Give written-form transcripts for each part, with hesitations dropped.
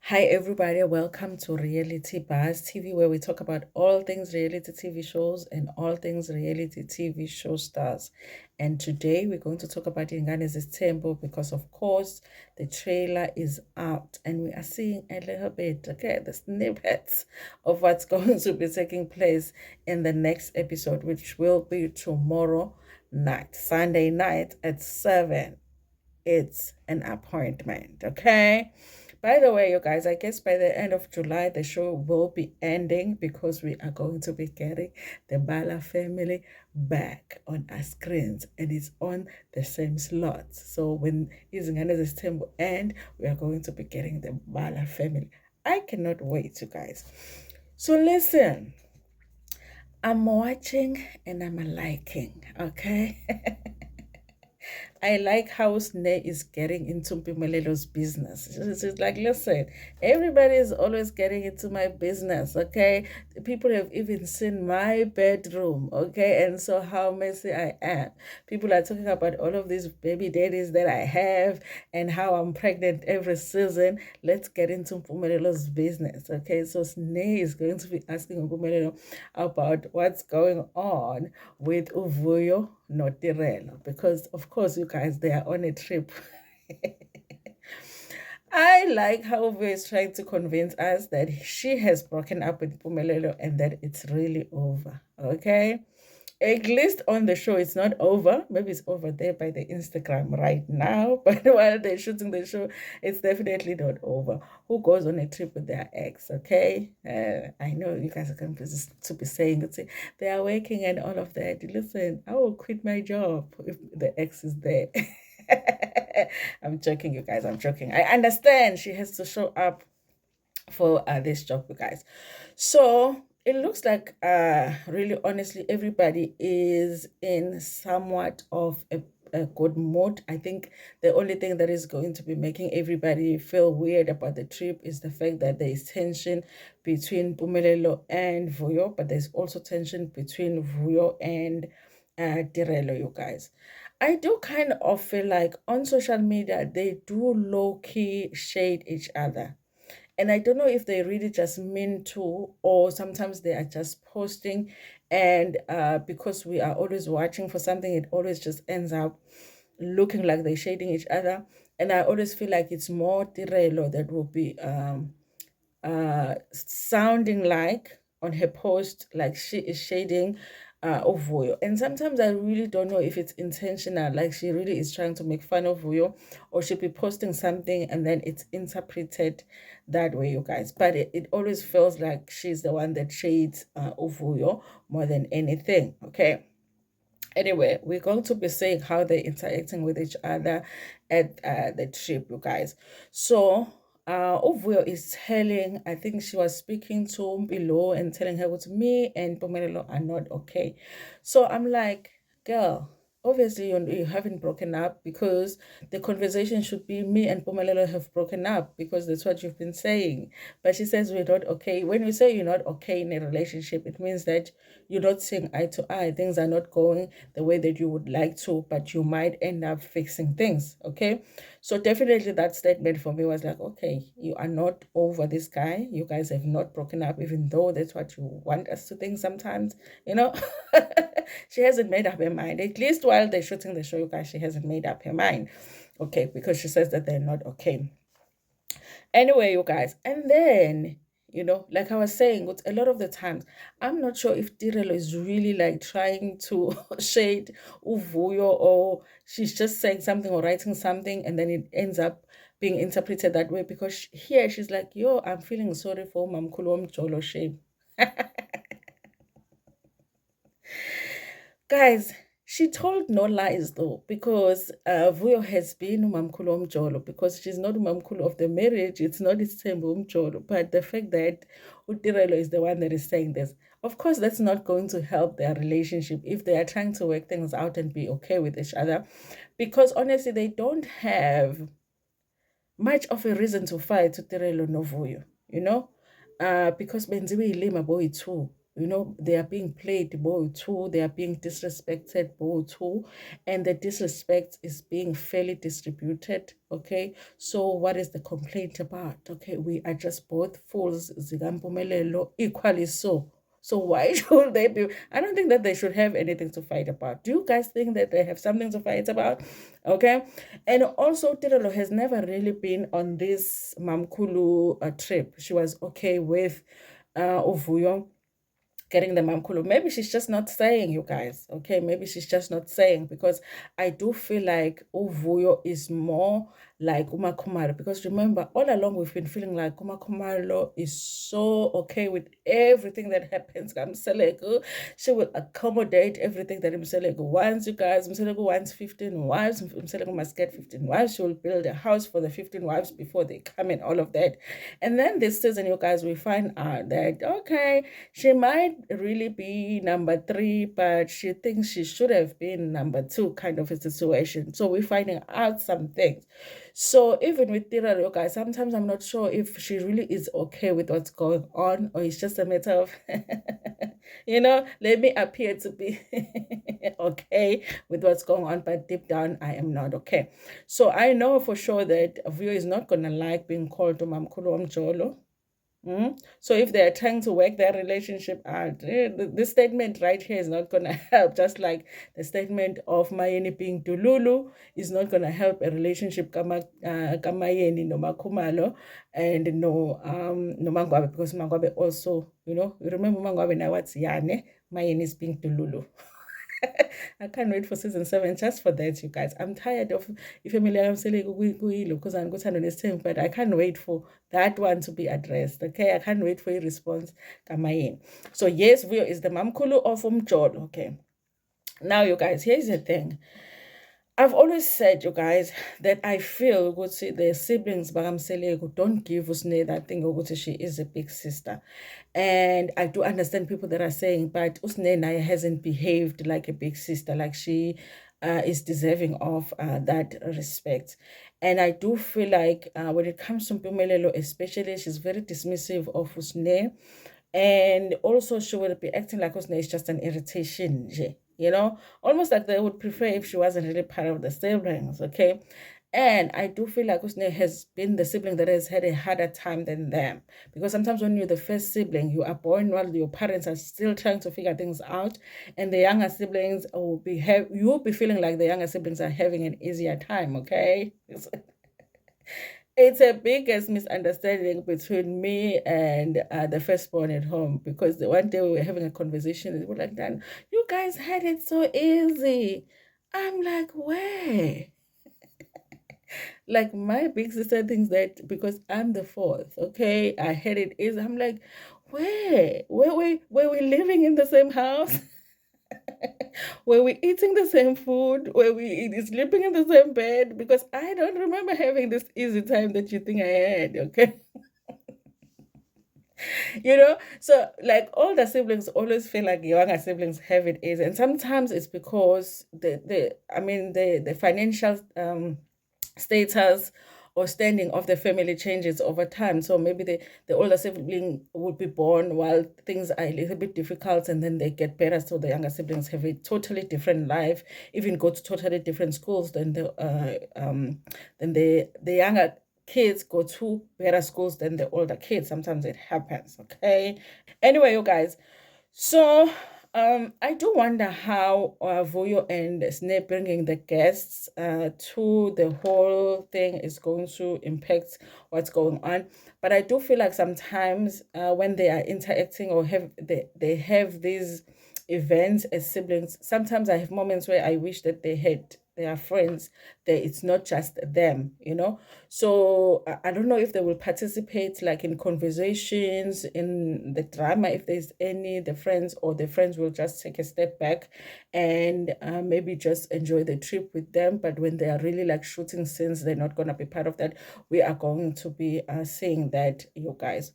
Hi, everybody. Welcome to Reality Buzz TV, where we talk about all things reality TV shows and all things reality TV show stars. And today we're going to talk about Ingane's Temple because, of course, the trailer is out and we are seeing a little bit, okay, the snippets of what's going to be taking place in the next episode, which will be tomorrow night, Sunday night at 7. It's an appointment, okay? By the way, you guys, I guess by the end of July, the show will be ending because we are going to be getting the Bala family back on our screens and it's on the same slots. So when Izingane's Temple end, we are going to be getting the Bala family. I cannot wait, you guys. So listen, I'm watching and I'm liking, okay? I like how Sneh is getting into Pimelelo's business. She's like, listen, everybody is always getting into my business, okay? People have even seen my bedroom, okay? And so how messy I am. People are talking about all of these baby daddies that I have and how I'm pregnant every season. Let's get into Pumelelo's business, okay? So Sneh is going to be asking Pumelo about what's going on with Uvuyo Notirelo because, of course, you guys, they are on a trip. I like how Uvuyo is trying to convince us that she has broken up with Pumelelo and that it's really over. Okay? At least on the show, it's not over. Maybe it's over there by the Instagram right now. But while they're shooting the show, it's definitely not over. Who goes on a trip with their ex? Okay, I know you guys are going to be saying it. They are working and all of that. Listen, I will quit my job if the ex is there. I'm joking, you guys. I'm joking. I understand she has to show up for this job, you guys. So it looks like really honestly everybody is in somewhat of a good mood. I think the only thing that is going to be making everybody feel weird about the trip is the fact that there is tension between Pumelelo and Vuyo, but there's also tension between Vuyo and Tirelo, you guys. I do kind of feel like on social media they do low key shade each other. And I don't know if they really just mean to, or sometimes they are just posting. And because we are always watching for something, it always just ends up looking like they're shading each other. And I always feel like it's more Tirelo that will be sounding like on her post, like she is shading of Vuyo. And sometimes I really don't know if it's intentional, like she really is trying to make fun of Vuyo, or she'll be posting something and then it's interpreted that way, you guys. But it always feels like she's the one that shades Vuyo more than anything, okay? Anyway, we're going to be saying how they're interacting with each other at the trip, you guys. So, Uvuyo is telling, I think she was speaking to Mpilo and telling her what me and Pomelelo are not okay. So I'm like, girl, obviously you haven't broken up because the conversation should be me and Pomelelo have broken up because that's what you've been saying. But she says we're not okay. When we say you're not okay in a relationship, it means that you're not seeing eye to eye. Things are not going the way that you would like to, but you might end up fixing things. Okay. So definitely that statement for me was like, okay, you are not over this guy. You guys have not broken up, even though that's what you want us to think sometimes, you know. She hasn't made up her mind. At least while they're shooting the show, you guys, she hasn't made up her mind. Okay, because she says that they're not okay. Anyway, you guys, and then like I was saying, with a lot of the times, I'm not sure if Tirelo is really like trying to shade Uvuyo, or she's just saying something or writing something, and then it ends up being interpreted that way. Because here she's like, "Yo, I'm feeling sorry for Mamkulom Jolo shame." Guys, she told no lies though, because Vuyo has been Umamkulu Umjolo, because she's not Umamkulu of the marriage, it's not Isembu Umjolo. But the fact that Utirelo is the one that is saying this, of course, that's not going to help their relationship if they are trying to work things out and be okay with each other. Because honestly, they don't have much of a reason to fight Utirelo no Vuyo, because Benziwe Ilema boy too. you know, they are being played boy too, they are being disrespected boy too, and the disrespect is being fairly distributed. Okay, so what is the complaint about? Okay, we are just both fools zikampumelelo equally so why should they be? I don't think that they should have anything to fight about. Do you guys think that they have something to fight about? Okay. And also, Tirolo has never really been on this Mamkulu trip. She was okay with Uvuyo getting the mamkulu. Maybe she's just not saying, you guys. Okay, maybe she's just not saying, because I do feel like Uvuyo is more like Uma Kumalo. Because remember, all along we've been feeling like Uma Kumalo is so okay with everything that happens. Mseleko, she will accommodate everything that Mseleko wants, you guys. Mseleko wants 15 wives. Mseleko must get 15 wives. She will build a house for the 15 wives before they come and all of that. And then this season, you guys, we find out that, okay, she might really be number 3, but she thinks she should have been number 2, kind of a situation. So we're finding out some things. So even with Tiralo, guys, sometimes I'm not sure if she really is okay with what's going on, or it's just a matter of, let me appear to be okay with what's going on, but deep down, I am not okay. So I know for sure that Vio is not going to like being called to Mamkulu Mjolo. So if they are trying to work their relationship out, this statement right here is not going to help. Just like the statement of Mayeni being Dululu is not going to help a relationship Kamayeni no Makumalo and no Mangwabe, because Mangwabe also, you remember Mangwabe now what's Yane, Mayeni is being Dululu. I can't wait for season 7 just for that, you guys. I'm tired of because I'm going but I can't wait for that one to be addressed. Okay, I can't wait for your response. So yes, Vio is the mamkulu of Umjolo. Okay. Now, you guys, here's the thing. I've always said, you guys, that I feel the siblings Baramselego don't give Usne that thing ukuthi she is a big sister. And I do understand people that are saying, but Usne Naya hasn't behaved like a big sister, like she is deserving of that respect. And I do feel like when it comes to Mpumelelo, especially, she's very dismissive of Usne. And also, she will be acting like Usne is just an irritation. Almost like they would prefer if she wasn't really part of the siblings, okay? And I do feel like Usne has been the sibling that has had a harder time than them. Because sometimes when you're the first sibling, you are born while your parents are still trying to figure things out. And the younger siblings you'll be feeling like the younger siblings are having an easier time, okay? It's a biggest misunderstanding between me and the firstborn at home, because the one day we were having a conversation and we were like, Dan, you guys had it so easy. I'm like, where? Like, my big sister thinks that because I'm the fourth, okay, I had it easy. I'm like, where? Were we living in the same house? Were we eating the same food? Were we sleeping in the same bed? Because I don't remember having this easy time that you think I had, okay? So like older siblings always feel like younger siblings have it easy. And sometimes it's because the financial status or standing of the family changes over time. So maybe the older sibling would be born while things are a little bit difficult, and then they get better. So the younger siblings have a totally different life, even go to totally different schools than the younger kids go to better schools than the older kids. Sometimes it happens, okay? Anyway, you guys, so I do wonder how Vuyo and Snape bringing the guests to the whole thing is going to impact what's going on. But I do feel like sometimes when they are interacting or they have these events as siblings, sometimes I have moments where I wish that they are friends, that it's not just them. So I don't know if they will participate like in conversations, in the drama, if there's any, the friends, or the friends will just take a step back and maybe just enjoy the trip with them. But when they are really like shooting scenes, they're not going to be part of that. We are going to be seeing that, you guys.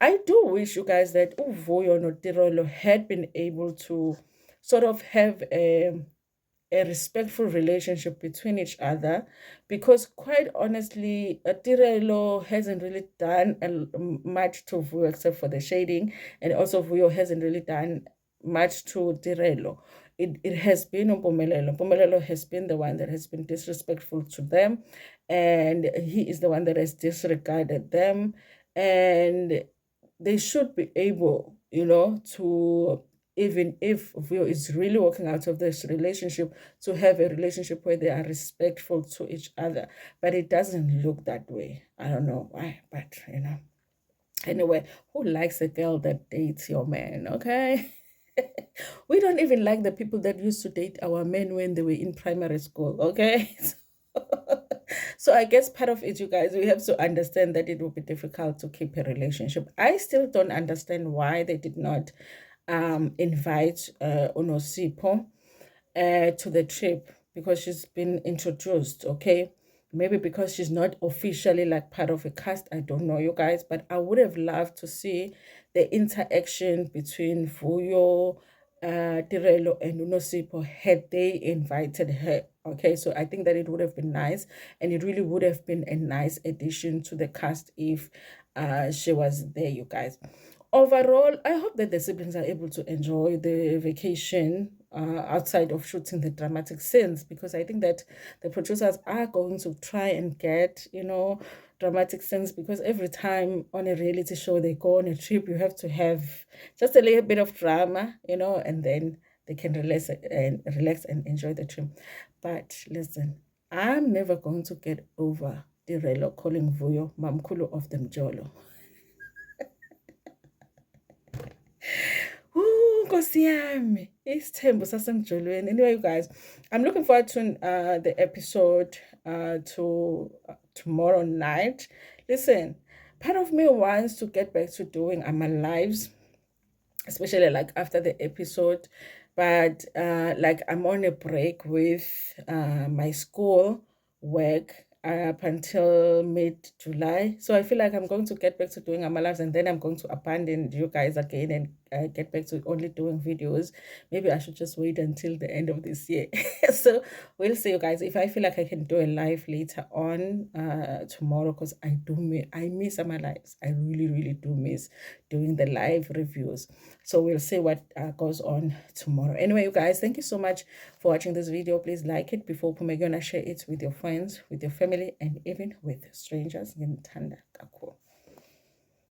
I do wish, you guys, that Uvuyo Notirolo had been able to sort of have a respectful relationship between each other, because quite honestly, Tirelo hasn't really done much to Vuyo except for the shading, and also Vuyo hasn't really done much to Tirelo. It has been Mpumelelo. Mpumelelo has been the one that has been disrespectful to them, and he is the one that has disregarded them. And they should be able, to, even if Vuyo is really walking out of this relationship, to have a relationship where they are respectful to each other. But it doesn't look that way. I don't know why, but Anyway, who likes a girl that dates your man? Okay. We don't even like the people that used to date our men when they were in primary school. Okay. So I guess part of it, you guys, we have to understand that it will be difficult to keep a relationship. I still don't understand why they did not invite Onosipo to the trip, because she's been introduced, okay? Maybe because she's not officially like part of a cast. I don't know, you guys, but I would have loved to see the interaction between Vuyo, Tirelo, and Unosipo had they invited her. Okay, so I think that it would have been nice, and it really would have been a nice addition to the cast if she was there, you guys. Overall, I hope that the siblings are able to enjoy the vacation outside of shooting the dramatic scenes, because I think that the producers are going to try and get, dramatic scenes, because every time on a reality show they go on a trip, you have to have just a little bit of drama, and then they can relax and enjoy the trip. But listen, I'm never going to get over Tirelo calling Vuyo Mamkulu of the Mjolo. Nkosi yami, isithembu sasemjolweni. Anyway, you guys, I'm looking forward to the episode to tomorrow night. Listen, part of me wants to get back to doing my lives, especially like after the episode, but like I'm on a break with my school work up until mid-July. So I feel like I'm going to get back to doing my lives, and then I'm going to abandon you guys again and get back to only doing videos. Maybe I should just wait until the end of this year. So we'll see, you guys, if I feel like I can do a live later on tomorrow, because I miss my lives. I really, really do miss doing the live reviews. So we'll see what goes on tomorrow. Anyway, you guys, thank you so much for watching this video. Please like it before Pumegona, share it with your friends, with your family, and even with strangers. Ngimthanda kakhulu.